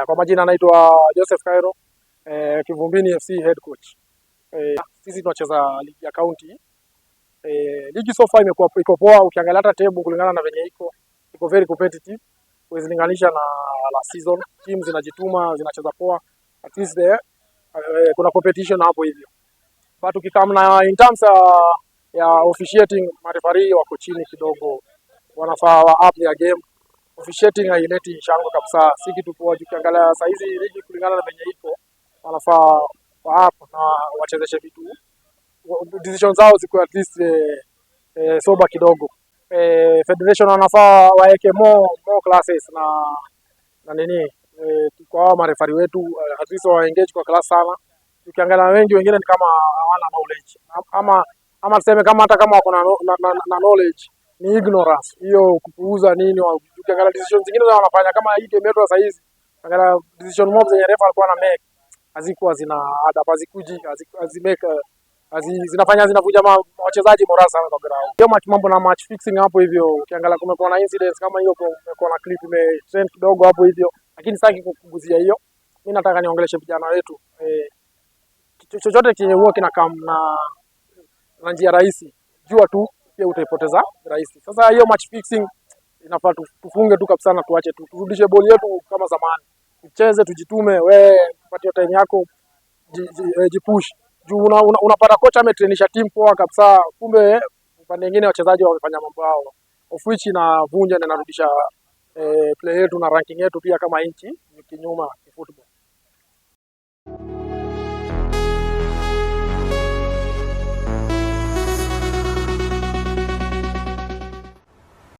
Kwa majina anaitwa Joseph Cairo, Kivumbini FC head coach. Sisi tunacheza ligi ya county. Ligi so far iko poa, ukiangalia hata table kulingana na venye iko very competitive. Ukilinganisha na last season, teams zinajituma, zinacheza poa. At least there kuna competition hapo hivyo. But ukikamna in terms ya officiating, marefari wako chini kidogo. Wanafaa wa up their game. Officiating haileti shangwe kabisa, si kitu poa. Ukiangalia saa hizi ligi kulingana na venye iko, wanafaa wa up na wachezeshe vitu, decisions zao ziko at least sober kidogo. Federation wanafaa waeke more classes na nini kwa hao marefari wetu, at least wa engage kwa class sana. Ukiangalia wengine ni kama hawana knowledge, ama tuseme kama hata kama wako na knowledge ni ignorance, hiyo kupuuza nini. Ukiangalia decisions zingine za wanafanya kama hii game yetu sasa hizi, ukiangalia decision mob zenye refa alikuwa na make hazikuwa zina adabu, zinafanya zinavuja wachezaji morale sana kwa ground. Hiyo mambo na match fixing hapo hivyo, ukiangalia kumekuwa na incidents kama hiyo, kumekuwa na clip trend kidogo hapo hivyo, lakini sitaki kukuguzia hiyo. Mimi nataka niongeleshe vijana wetu, chochote chenye huwa kinakam na njia rahisi, jua tu pia utaipoteza rahisi. Sasa hiyo match fixing inafaa tufunge tu kabisa na tuache tu, turudishe boli yetu kama zamani, tucheze, tujitume, tupate time yako, jipush. Juu unapata kocha ametrainisha team poa kabisa, kumbe upande mwingine wachezaji wamefanya mambo yao, of which inavunja na inarudisha play yetu na ranking yetu pia kama inchi kinyuma football.